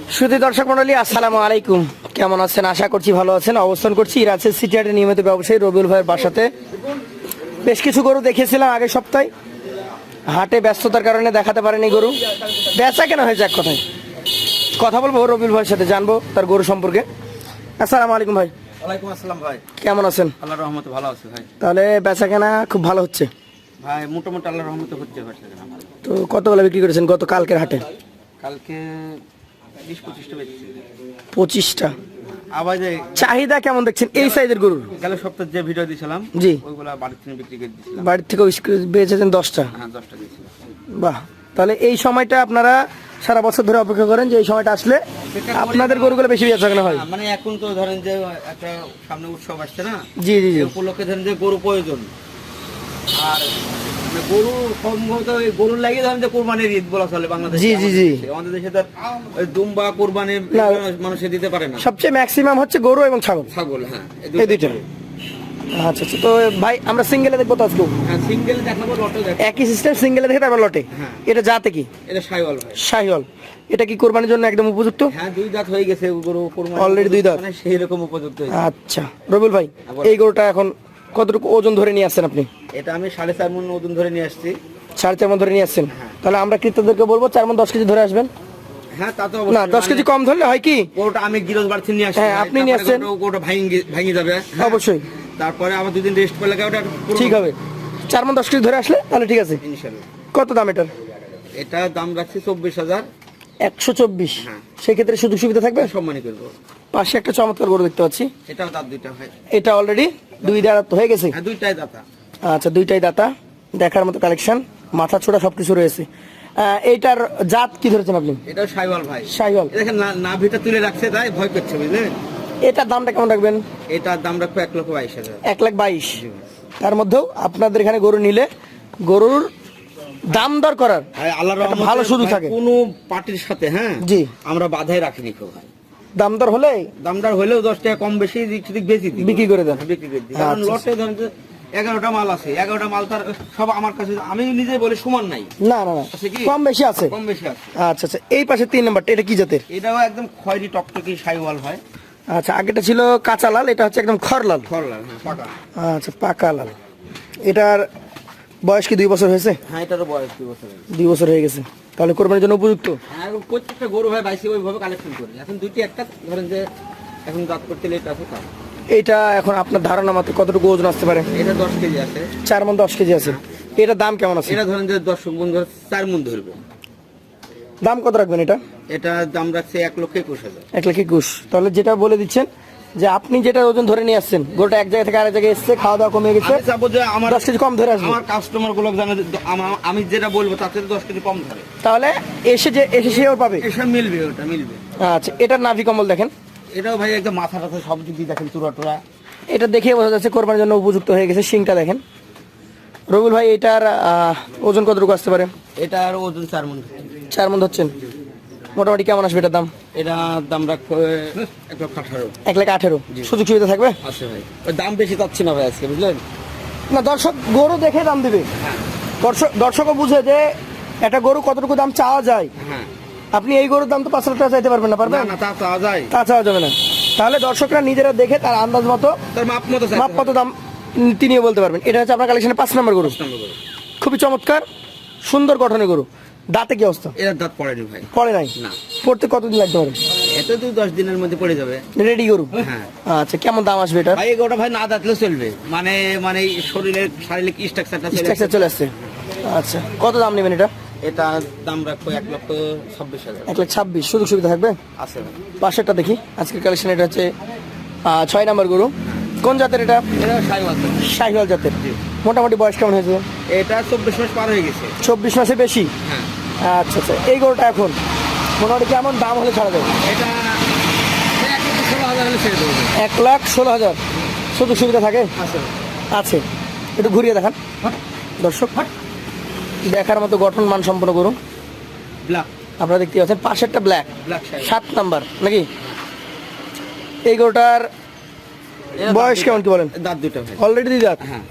সুধী দর্শক মন্ডলী, আসসালামু আলাইকুম। কেমন আছেন? আশা করছি ভালো আছেন। অবস্থান করছি রাজশাহী সিটি হাটের নিয়মিত ব্যবসায়ী রবিউল ভাইয়ের বাসাতে। বেশ কিছু গরু দেখিয়েছিলাম আগের সপ্তাহে, হাটে ব্যস্ততার কারণে দেখাতে পারেনি গরু। বেচা কেন হয়েছে এক কথায় কথা বলবো রবিউল ভাইয়ের সাথে, জানবো তার গরু সম্পর্কে। আসসালামু আলাইকুম ভাই। ওয়ালাইকুম আসসালাম ভাই। কেমন আছেন? আল্লাহর রহমতে ভালো আছে ভাই। তাহলে বেচা কেনা খুব ভালো হচ্ছে ভাই মোটামুটি আল্লাহর রহমতে হচ্ছে বেচা কেনা ভালো। তো কতগুলো বিক্রি করেছেন গত কালকের হাটে? কালকে 20-25টা বেচছি। 25টা। আবার যে চাহিদা কেমন দেখছেন এই সাইজের গরুর? গেল সপ্তাহে যে ভিডিও দিয়েছিলাম জি, ওইগুলা বাড়ির থেকে বিক্রি করে দিয়েছিলাম। বাড়ির থেকে বেচেছেন 10টা? হ্যাঁ 10টা দিয়েছিলাম। বাহ, তাহলে এই সময়টা আপনারা সারা বছর ধরে অপেক্ষা করেন যে এই সময়টা আসলে আপনাদের গরুগুলো বেশি বেচা কেনা হয়? মানে এখন তো ধরেন যে একটা সামনে উৎসব আসছে না, জি জি জি। এই উপলক্ষে ধরেন যে গরু প্রয়োজন। আর মানে গরু সম্ভবত এই গরুর লাগিয়ে ধরেন যে কোরবানির ঈদ বলা চলে বাংলাদেশে। জি জি জি। আমাদের দেশে তো ওই দুম্বা কোরবানি মানুষে দিতে পারে না। সবচেয়ে ম্যাক্সিমাম হচ্ছে গরু এবং ছাগল। ছাগল, হ্যাঁ এই দুইটা। আচ্ছা আচ্ছা, তো ভাই আমরা সিঙ্গেলে দেখবো তো আজকে? হ্যাঁ সিঙ্গেল দেখাবো, লটে দেখাবো। একই সিস্টেম, সিঙ্গেলে দেখে তারপর লটে। হ্যাঁ। এটা জাতে কি? এটা শাইওয়াল ভাই। শাহিওয়াল। এটা কি কোরবানির জন্য একদম উপযুক্ত? হ্যাঁ 2 দাঁত হয়ে গেছে গরু কোরবানি Already 2 দাঁত? মানে সেই রকম উপযুক্ত হয়েছে। আচ্ছা রবিউল ভাই, এই গরুটা এখন কতটুকু ওজন ধরে নিয়ে আসছেন আপনি? এটা আমি 4.5 মণ ওজন ধরে নিয়ে আসছি। 4.5 মণ ধরে নিয়ে আসছেন? হ্যাঁ। তাহলে আমরা ক্রেতাদেরকে বলবো 4 মণ 10 কেজি ধরে আসবেন। হ্যাঁ তা তো না, অবশ্যই। 10 কেজি কম ধরলে হয় কি, গরুটা আমি গিরজ বাড়ছি নিয়ে আসছি। হ্যাঁ, আপনি নিয়ে আসছেন। গরুটা ভাঙি যাবে। হ্যাঁ। অবশ্যই তারপরে আবার 2 দিন রেস্ট করলে ওটা ঠিক হবে। 4 মণ 10 কেজি ধরে আসলে তাহলে ঠিক আছে। ইনশাআল্লাহ। কত দাম এটার? এটা দাম রাখছি 24,000। 124। হ্যাঁ। সেক্ষেত্রে সুযোগ সুবিধা থাকবে? সম্মানী করবো। পাশে একটা চমৎকার গরু দেখতে পাচ্ছি, এটাও দাঁত 2টা ভাই। এটা অলরেডি 2 দাঁত হয়ে গেছে। হ্যাঁ 2টাই দাঁতা। আচ্ছা, 2টাই দাতা, দেখার মতো কালেকশন, মাথা ছোড়া সবকিছু রয়েছে। এইটার জাত কি ধরেছেন আপনি? এটাও শাইওয়াল ভাই। শাহিওয়াল। দেখেন নাভিটা তুলে রাখছে তাই ভয় করছে বুঝলেন। এটার দামটা কেমন রাখবেন? এটার দাম রাখবো 1,22,000। 1,22,000। তার মধ্যেও আপনাদের এখানে গরু নিলে গরুর দাম দর করার আল্লাহর একটা রহমতে ভালো সুযোগ ভাই থাকে। কোনো পার্টির সাথে, হ্যাঁ জি, আমরা বাধাই রাখিনি কেউ ভাই। দাম দর হলে দামদার হলেও 10 টাকা কম বেশি দিক বেশি দিই, বিক্রি করে দেন। বিক্রি করে দিই। কারণ আচ্ছা। লটে ধরেন যে 11টা মাল আছে, 11টা মাল তার সব আমার কাছে আমি নিজে বলে সমান নাই। না না না, আছে কি? কম বেশি আছে। কম বেশি আছে। আচ্ছা আচ্ছা, এই পাশে 3 নাম্বারটা, এটা কি জাতের? এটাও একদম খয়েরি টকটকি শাইওয়াল ভাই। আচ্ছা, আগেটা ছিল কাঁচা লাল, এটা হচ্ছে একদম খড়লাল। খরলাল, হ্যাঁ পাকা। আচ্ছা, পাকা লাল। এটার বয়স কি 2 বছর হয়েছে? হ্যাঁ এটারও বয়স 2 বছর। 2 বছর হয়ে গেছে, তাহলে কোরবানির জন্য উপযুক্ত। হ্যাঁ এখন প্রত্যেকটা গরু ভাই বাইসি ওইভাবে কালেকশন করি। এখন দুইটি একটা ধরেন যে এখন দাঁত করতে লেট আছে তার। এইটা এখন আপনার ধারণা মতো কতটুকু ওজন আসতে পারে? এটা 10 কেজি আছে। 4 মণ 10 কেজি আছে। এটার দাম কেমন আছে? এটা ধরেন যে 10 মণ ধরে 4 মণ ধরবে। দাম কত রাখবেন এটা? এটা দাম রাখছে 1,21,000। 1,21,000। তাহলে যেটা বলে দিচ্ছেন যে আপনি যেটা ওজন ধরে নিয়ে আসছেন, গোটা এক জায়গা থেকে আরেক জায়গায় এসছে, খাওয়া দাওয়া কমে গেছে, আমি চাবো যে আমার 10 কেজি কম ধরে আসবে। আমার কাস্টমার গুলো জানে যে আমি যেটা বলবো তাতে 10 কেজি কম ধরে। তাহলে এসে সে ওর পাবে। এসব মিলবে, ওটা মিলবে। আচ্ছা, এটার নাভি কম্বল দেখেন, এটাও ভাই একদম মাথা টাথা সব দিক দিয়ে দেখেন চূড়া টুরা। এটা দেখে বোঝা যাচ্ছে কোরবানির জন্য উপযুক্ত হয়ে গেছে। শিংটা দেখেন রবিউল ভাই, এটার ওজন কতটুকু আসতে পারে? এটার ওজন 4 মণ। 4 মণ ধরছেন, মোটামুটি কেমন আসবে এটার দাম? এটা দাম রাখবো 1,18,000। 1,18,000। সুযোগ সুবিধা থাকবে? আছে ভাই, ওই দাম বেশি চাচ্ছি না ভাই আজকে বুঝলেন। না, দর্শক গরু দেখে দাম দিবে। দর্শকও বুঝে যে একটা গরু কতটুকু দাম চাওয়া যায়। হ্যাঁ আপনি এই গরুর দাম তো 5 লাখ টাকা চাইতে পারবেন না, না পারবেন? না তা চাওয়া যায়, তা চাওয়া যাবে না। তাহলে দর্শকরা নিজেরা দেখে তার আন্দাজ মতো তার মাপ মতো চাইতে মাপ মতো দাম তিনিও বলতে পারবেন। এটা হচ্ছে আপনার কালেকশনের 5 নম্বর গরু। হবে। খুবই চমৎকার সুন্দর গঠনের গরু। দাঁতে কি অবস্থা? এর দাঁত পড়েনি ভাই। পড়ে নাই? না। পড়তে কতদিন লাগতে পারে? এত তো 10 দিনের মধ্যে পড়ে যাবে। রেডি গরু? হ্যাঁ। আচ্ছা, কেমন দাম আসবে এটা? ভাই এগোটা ভাই না দাঁতলেও চলবে, মানে মানে শরীরের শারীরিক স্ট্রাকচারটা স্ট্রাকচার চলে আসছে। আচ্ছা, কত দাম নেবেন এটা? এটা দাম রাখবো 1,26,000। 1,26,000। সুযোগ সুবিধা থাকবে? আছে ভাই। পাশেরটা দেখি, আজকের কালেকশন এটা হচ্ছে 6 নম্বর গরু। কোন জাতের এটা? এটা শাইওয়াল। শাহিওয়াল জাতের। মোটামুটি বয়স কেমন হয়েছে? এটা 24 মাস পার হয়ে গেছে। 24 মাসে বেশি? হ্যাঁ। আচ্ছা আচ্ছা, এই গরুটা এখন মোটামুটি কেমন দাম হলে ছাড়া যাবে? এটা 1,16,000 হলে ছেড়ে দেবো। 1,16,000। সুযোগ সুবিধা থাকে? আছে। আছে। একটু ঘুরিয়ে দেখান দর্শক, দেখার মতো গঠন মান সম্পন্ন গরু। ব্ল্যাক, আপনারা দেখতে পাচ্ছেন পাশেরটা ব্ল্যাক, ব্ল্যাক শাইওয়াল। 7 নাম্বার নাকি? এই গরুটার বয়স কেমন কি বলেন? দাঁত দুটো ভাই। অলরেডি 2 দাঁত? হ্যাঁ।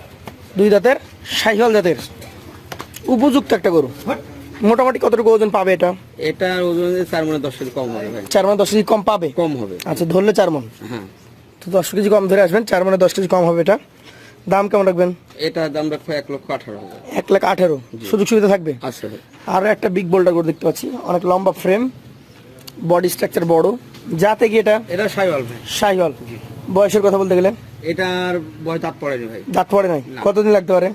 2 দাঁতের শাহিওয়াল জাতের উপযুক্ত একটা গরু। মোটামুটি কতটুকু ওজন পাবে এটা? এটার ওজন 4 মণ 10 কেজি কম হবে ভাই। 4 মণ 10 কেজি কম পাবে? কম হবে। আচ্ছা, ধরলে 4 মণ। হ্যাঁ, তো 10 কেজি কম ধরে আসবেন, 4 মণে 10 কেজি কম হবে এটা। দাম কেমন রাখবেন? এটার দাম রাখবো 1,18,000। 1,18,000 সুযোগ সুবিধা থাকবে? আচ্ছা ভাই। আর একটা বিগ বোল্ডার করে দেখতে পাচ্ছি, অনেক লম্বা ফ্রেম, বডি স্ট্রাকচার বড়, যাতে কি এটা? এটা শাইওয়াল ভাই। শাহিওয়াল। বয়সের কথা বলতে গেলে? এটার বয়স দাঁত পড়েনি ভাই। দাঁত পড়ে নাই? না। কতদিন লাগতে পারে?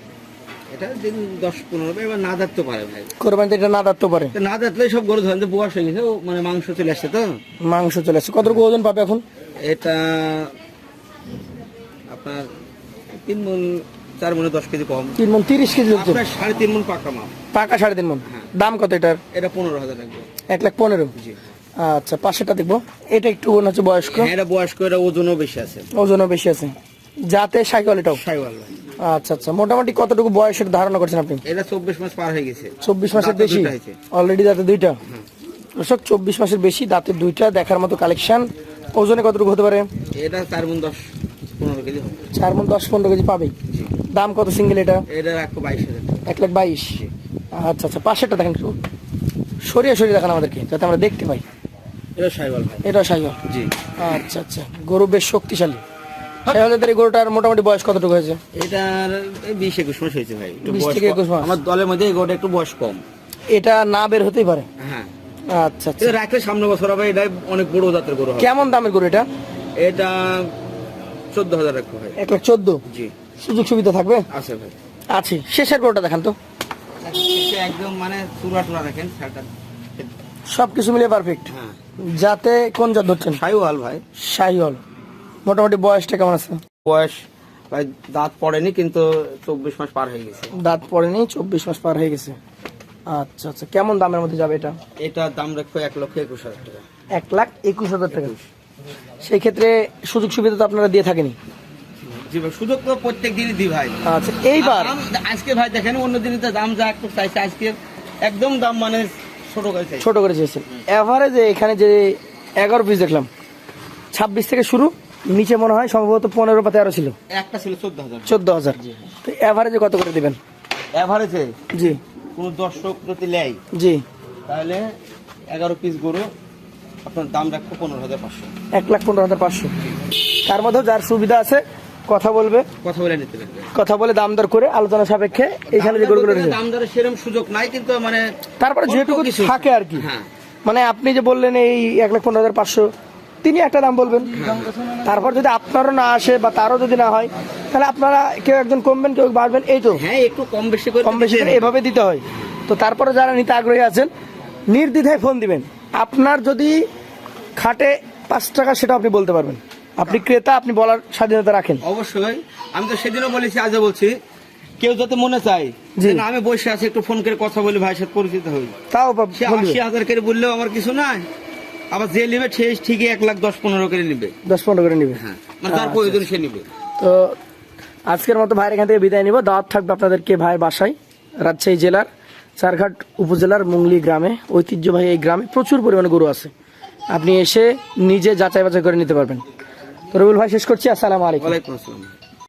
এটা দিন 10-15 হবে, এবার না দাঁততে পারে ভাই। কোরবানিতে এটা না দাঁততে পারে? তো না দাঁতলে সব গরু ধরেন যে বয়স হয়ে গেছে, ও মানে মাংস চলে আসছে তো। মাংস চলে আসছে। কতটুকু ওজন পাবে এখন? এটা আপনার 3 মণ 4 মণে 10 কেজি কম। 3 মণ 30 কেজি হচ্ছে? আপনার 3.5 মণ পাকা মাপ। পাকা 3.5 মণ। হ্যাঁ। দাম কত এটার? এটা 15,000 লাগবে। 1,15,000। জি। আচ্ছা, পাশেটা দেখবো। এটা একটু মনে হচ্ছে বয়স্ক, হ্যাঁ, এটা বয়স্ক, এটা ওজনও বেশি আছে। ওজনও বেশি আছে, যাতে শাহিওয়াল এটাও? শাইওয়াল ভাই। আচ্ছা আচ্ছা, মোটামুটি কতটুকু বয়সের ধারণা করছেন আপনি? এটা 24 মাস পার হয়ে গেছে। 24 মাসের দাঁতে বেশি? দুইটা হয়েছে। অলরেডি দাঁতে 2টা। দর্শক, 24 মাসের বেশি, দাঁতে 2টা, দেখার মতো কালেকশন। ওজনে কতটুকু হতে পারে? এটা 4 মণ 10-15 কেজি হবে। 4 মণ 10-15 কেজি পাবে। জি। দাম কত সিঙ্গেল এটা? এটা রাখবো 22,000 টাকা। 1,22,000। আচ্ছা আচ্ছা, পাশেরটা দেখেন একটু, সরিয়ে সরিয়ে দেখান আমাদেরকে, যাতে আমরা দেখতে পাই। এটা শাইওয়াল ভাই। এটা শাহিওয়াল। জি। আচ্ছা আচ্ছা, গরু বেশ শক্তিশালী। শাহিওয়ালের এই গরুটার মোটামুটি বয়স কতটুকু হয়েছে? এটার 20-21 মাস হয়েছে ভাই। একটু 20 বয়স থেকে কম। 21 মাস। আমার দলের মধ্যে এই গরুটা একটু বয়স কম। এটা না বের হতেই পারে? হ্যাঁ। আচ্ছা আচ্ছা, এটা রাখলে সামনে বছর হবে, এটা অনেক বড় জাতের গরু হবে। কেমন দামের গরু এটা? এটা 14,000 রাখবো ভাই। 1,14,000। জি। সুযোগ সুবিধা থাকবে? আছে ভাই। আছে। শেষের গরুটা দেখান তো। এটা একদম মানে চূড়া দেখেন শালটা। সবকিছু মিলিয়ে পারফেক্ট। হ্যাঁ। যাতে কোন জাত ধরছেন? শাইওয়াল ভাই। শাহিওয়াল। মোটামুটি বয়সটা কেমন আছে? বয়স ভাই দাঁত পড়েনি, কিন্তু 24 মাস পার হয়ে গেছে। দাঁত পড়েনি, 24 মাস পার হয়ে গেছে। আচ্ছা আচ্ছা, কেমন দামের মধ্যে যাবে এটা? এটার দাম রাখবো 1,21,000 টাকা। 1,21,000 টাকা। সেই ক্ষেত্রে সুযোগ সুবিধা তো আপনারা দিয়ে থাকেনি? জি ভাই, সুযোগ তো প্রত্যেক দিনই দিই ভাই। আচ্ছা, এইবার আজকে ভাই দেখেন, অন্য দিনে তো দাম যা একটু চাইছে, আজকে একদম দাম মানে ছোট করে চাইছে। ছোট করে চেয়েছেন। এভারেজে এখানে যে 11 পিস দেখলাম, 26 থেকে শুরু, নিচে মনে হয় সম্ভবত 15 বা 13 ছিল। একটা ছিল 14,000। 14,000। তো এভারেজে কত করে দিবেন? এভারেজে জি কোন দর্শক যদি নেয়, জি, তাহলে 11 পিস গরু আপনার দাম রাখবো 15,500। 1,15,500। তার মধ্যেও যার সুবিধা আছে কথা বলবে, কথা বলে নিতে পারবে। কথা বলে দাম দর করে আলোচনা সাপেক্ষে এখানে যে গরুগুলো রয়েছে, দাম দরের সেরকম সুযোগ নাই, কিন্তু মানে তারপরে যেটুকু অল্প কিছু থাকে আর কি। হ্যাঁ। মানে আপনি যে বললেন এই 1,15,500, তিনি একটা দাম বলবেন, তারপর যদি আপনারও না আসে বা তারও যদি না হয়, তাহলে আপনারা কেউ একজন কমবেন, কেউ বাড়বেন, এই তো হ্যাঁ, একটু কম বেশি করে কম বেশি করে এভাবে দিতে হয়। তো তারপরে যারা নিতে আগ্রহী আছেন, নির্দ্বিধায় ফোন দিবেন। আপনার যদি খাটে 5 টাকা, সেটা আপনি বলতে পারবেন। আপনি ক্রেতা, আপনি বলার স্বাধীনতা রাখেন। অবশ্যই। আমি তো সেদিনও বলেছি, আজও বলছি, কেউ যাতে মনে চায় জি। যে না, আমি বসে আছি, একটু ফোন করে কথা বলি, ভাইয়ের সাথে পরিচিত হই। তাও সে 80,000 করে বললেও আমার কিছু নাই, আবার যে নিবে সে ঠিকই 1,10,15 করে নিবে। 10-15 করে নিবে। হ্যাঁ, মানে তার প্রয়োজন সে নিবে। তো আজকের মতো ভাইয়ের এখান থেকে বিদায় নিব। দাওয়াত থাকবে আপনাদেরকে ভাইয়ের বাসায়, রাজশাহী জেলার চারঘাট উপজেলার মুংলি গ্রামে। ঐতিহ্যবাহী এই গ্রামে প্রচুর পরিমাণে গরু আছে, আপনি এসে নিজে যাচাই বাছাই করে নিতে পারবেন। তো রবিউল ভাই, শেষ করছি। আসসালামু আলাইকুম। ওয়ালাইকুম আসসালাম।